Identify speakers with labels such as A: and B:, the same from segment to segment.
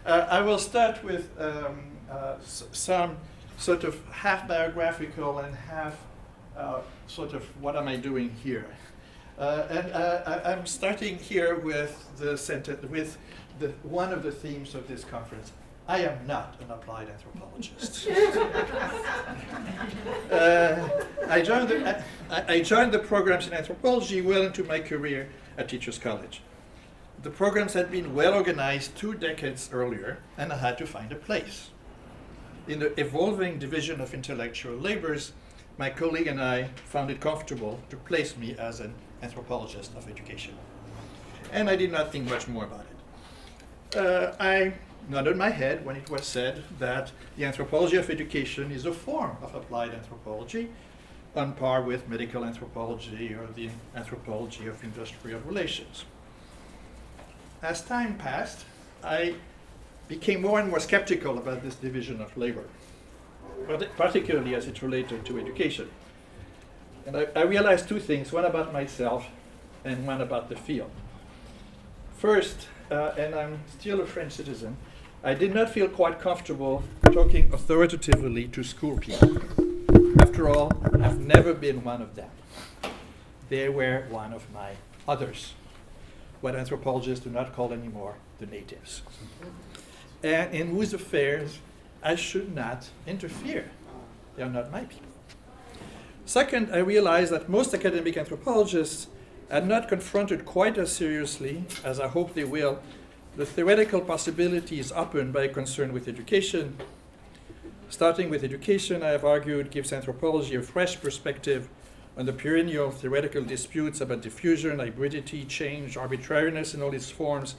A: I will start with some sort of half biographical and half sort of what am I doing here. I'm starting here with one of the themes of this conference. I am not an applied anthropologist. I joined the programs in anthropology well into my career at Teachers College. The programs had been well organized 2 decades earlier, and I had to find a place. In the evolving division of intellectual labors, my colleague and I found it comfortable to place me as an anthropologist of education. And I did not think much more about it. I nodded my head when it was said that the anthropology of education is a form of applied anthropology, on par with medical anthropology or the anthropology of industrial relations. As time passed, I became more and more skeptical about this division of labor, particularly as it related to education. And I realized 2 things, one about myself and one about the field. First, and I'm still a French citizen, I did not feel quite comfortable talking authoritatively to school people. After all, I've never been one of them. They were one of my others, what anthropologists do not call anymore the natives, and in whose affairs I should not interfere. They are not my people. Second, I realized that most academic anthropologists had not confronted quite as seriously as I hope they will the theoretical possibilities opened by a concern with education. Starting with education, I have argued, gives anthropology a fresh perspective on the perennial theoretical disputes about diffusion, hybridity, change, arbitrariness in all its forms,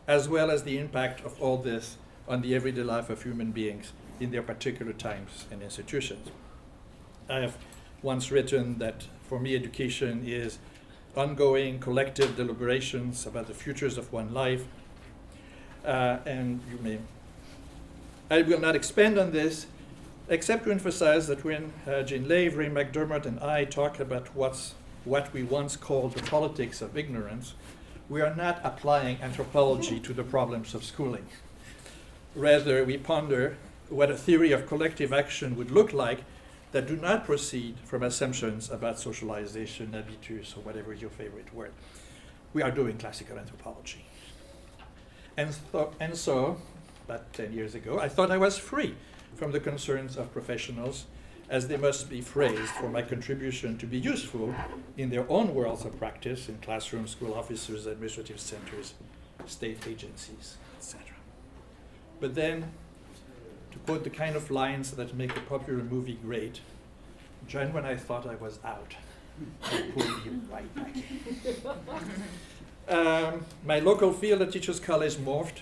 A: as well as the impact of all this on the everyday life of human beings in their particular times and institutions. I have once written that for me education is ongoing collective deliberations about the futures of one life, and I will not expand on this, except to emphasize that when Jean Lave, Ray McDermott, and I talk about what we once called the politics of ignorance, we are not applying anthropology to the problems of schooling. Rather, we ponder what a theory of collective action would look like that do not proceed from assumptions about socialization, habitus, or whatever is your favorite word. We are doing classical anthropology. And so, about 10 years ago, I thought I was free from the concerns of professionals, as they must be phrased for my contribution to be useful in their own worlds of practice in classrooms, school offices, administrative centers, state agencies, etc. But then, to quote the kind of lines that make a popular movie great, John, when I thought I was out, I pulled you right back in. My local field at Teachers College morphed,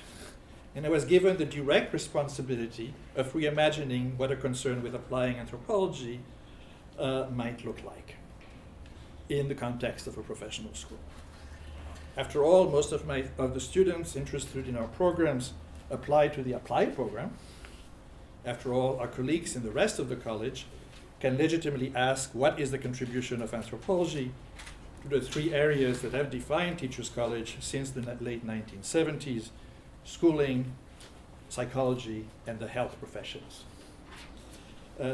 A: and I was given the direct responsibility of reimagining what a concern with applying anthropology might look like in the context of a professional school. After all, most of the students interested in our programs apply to the applied program. After all, our colleagues in the rest of the college can legitimately ask what is the contribution of anthropology to the 3 areas that have defined Teachers College since the late 1970s: schooling, psychology, and the health professions.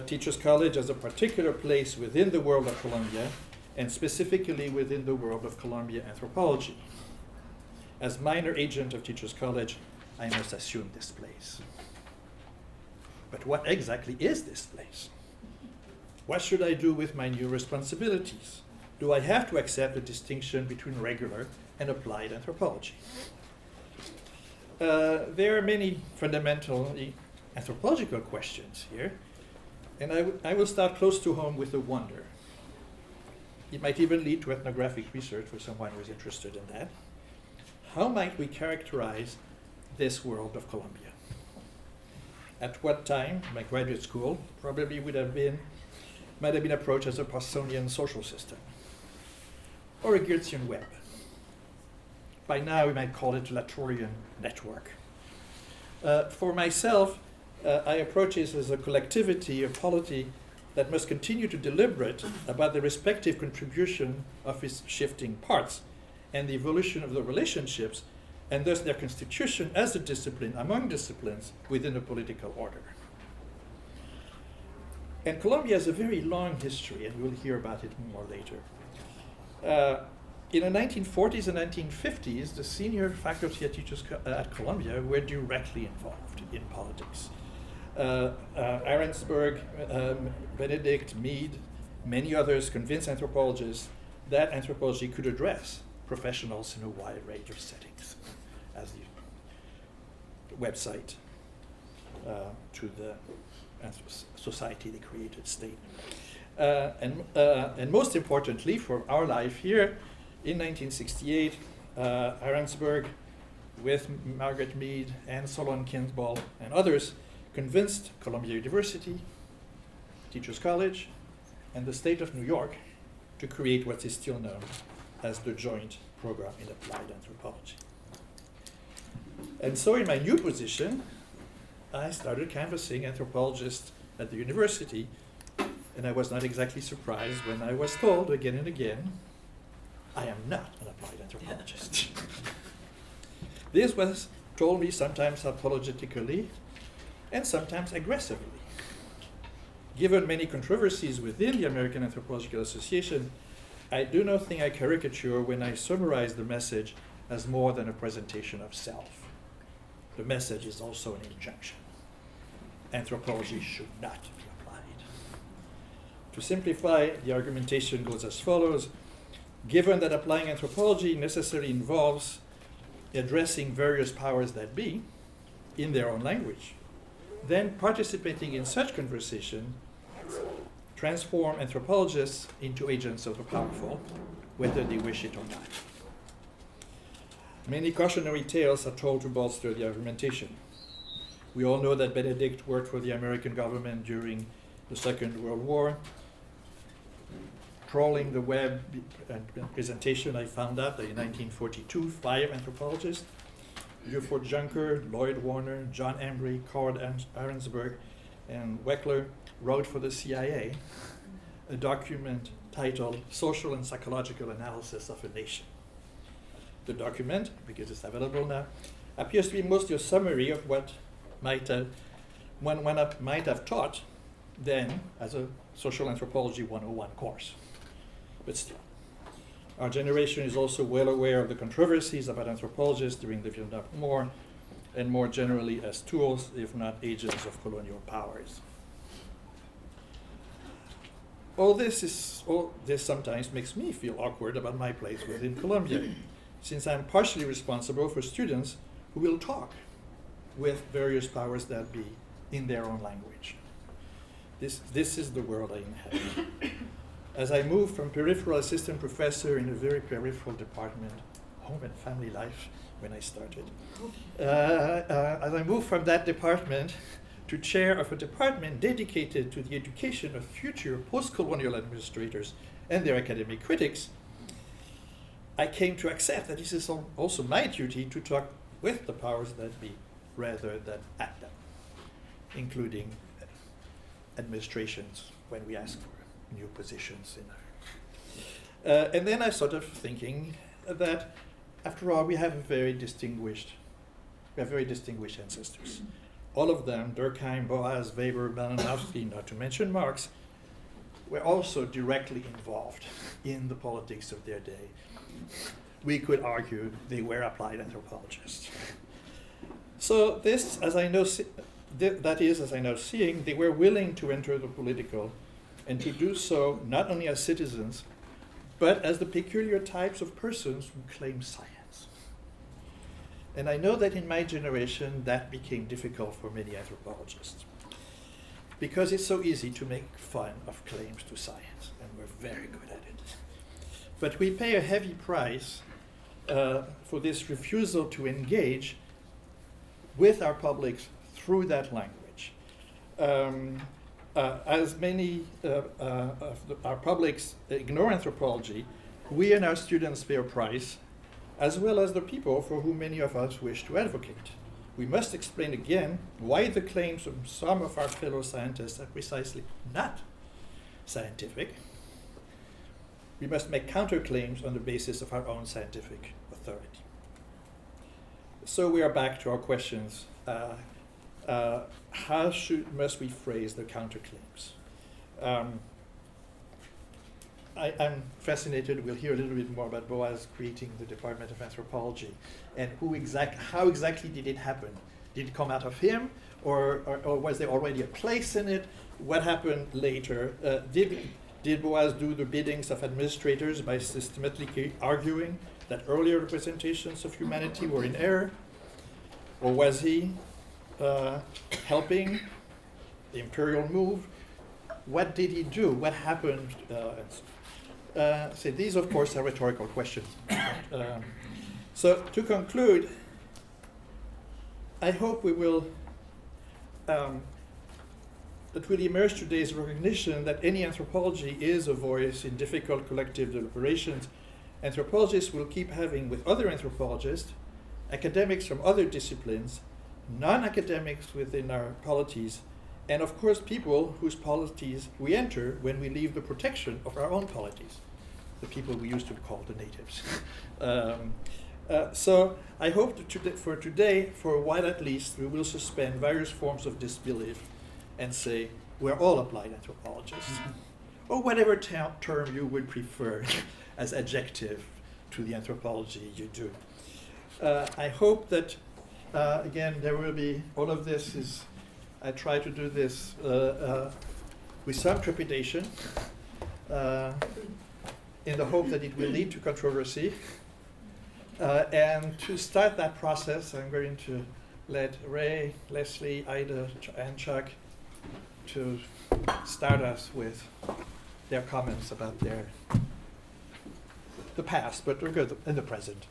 A: Teachers College has a particular place within the world of Columbia, and specifically within the world of Columbia anthropology. As minor agent of Teachers College, I must assume this place. But what exactly is this place? What should I do with my new responsibilities? Do I have to accept the distinction between regular and applied anthropology? There are many fundamental anthropological questions here, and I will start close to home with a wonder. It might even lead to ethnographic research for someone who is interested in that. How might we characterize this world of Columbia? At what time my graduate school probably might have been approached as a Parsonian social system, or a Geertzian web. By now, we might call it a Latourian network. For myself, I approach this as a collectivity, a polity that must continue to deliberate about the respective contribution of its shifting parts and the evolution of the relationships and thus their constitution as a discipline among disciplines within a political order. And Colombia has a very long history, and we'll hear about it more later. In the 1940s and 1950s, the senior faculty at Columbia were directly involved in politics. Arensberg, Benedict, Mead, many others convinced anthropologists that anthropology could address professionals in a wide range of settings, as the website to the society they created state. And most importantly for our life here, in 1968, Arensberg, with Margaret Mead and Solon Kinsball and others, convinced Columbia University, Teachers College, and the state of New York to create what is still known as the Joint Program in Applied Anthropology. And so in my new position, I started canvassing anthropologists at the university, and I was not exactly surprised when I was told again and again, I am not an applied anthropologist. This was told me sometimes apologetically and sometimes aggressively. Given many controversies within the American Anthropological Association, I do not think I caricature when I summarize the message as more than a presentation of self. The message is also an injunction. Anthropology should not be applied. To simplify, the argumentation goes as follows. Given that applying anthropology necessarily involves addressing various powers that be in their own language, then participating in such conversation transform anthropologists into agents of the powerful, whether they wish it or not. Many cautionary tales are told to bolster the argumentation. We all know that Benedict worked for the American government during the Second World War. Trawling the web and presentation, I found out that in 1942, 5 anthropologists, Buford Junker, Lloyd Warner, John Embry, Cord Arensberg, and Weckler, wrote for the CIA a document titled Social and Psychological Analysis of a Nation. The document, because it's available now, appears to be mostly a summary of what one might have taught then as a Social Anthropology 101 course. But still, our generation is also well aware of the controversies about anthropologists during the Vietnam War, and more generally as tools, if not agents of colonial powers. All this sometimes makes me feel awkward about my place within Columbia, since I'm partially responsible for students who will talk with various powers that be in their own language. This is the world I inhabit. As I moved from peripheral assistant professor in a very peripheral department, home and family life when I started, as I moved from that department to chair of a department dedicated to the education of future post-colonial administrators and their academic critics, I came to accept that this is also my duty to talk with the powers that be rather than at them, including administrations when we ask for new positions. And then I started thinking that, after all, we have very distinguished ancestors. All of them, Durkheim, Boas, Weber, Malinowski, not to mention Marx, were also directly involved in the politics of their day. We could argue they were applied anthropologists. So this, as I know, as I know seeing, they were willing to enter the political and to do so not only as citizens, but as the peculiar types of persons who claim science. And I know that in my generation that became difficult for many anthropologists, because it's so easy to make fun of claims to science, and we're very good at it. But we pay a heavy price for this refusal to engage with our publics through that language. As many of our publics ignore anthropology, we and our students pay a price, as well as the people for whom many of us wish to advocate. We must explain again why the claims of some of our fellow scientists are precisely not scientific. We must make counterclaims on the basis of our own scientific authority. So we are back to our questions. How must we phrase the counterclaims? I'm fascinated. We'll hear a little bit more about Boas creating the Department of Anthropology, and how exactly did it happen? Did it come out of him, or was there already a place in it? What happened later? Did Boas do the biddings of administrators by systematically arguing that earlier representations of humanity were in error? Or was he helping the imperial move? What did he do? What happened? So these, of course, are rhetorical questions. So to conclude, I hope we will, it will emerge today's recognition that any anthropology is a voice in difficult collective deliberations. Anthropologists will keep having with other anthropologists, academics from other disciplines, non-academics within our polities, and of course people whose polities we enter when we leave the protection of our own polities, the people we used to call the natives. So I hope that for today, for a while at least, we will suspend various forms of disbelief and say we're all applied anthropologists, or whatever term you would prefer as adjective to the anthropology you do. I hope that, again, there will be, all of this is, I try to do this with some trepidation, in the hope that it will lead to controversy. And to start that process, I'm going to let Ray, Leslie, Ida, and Chuck to start us with their comments about the past, but we're good in the present.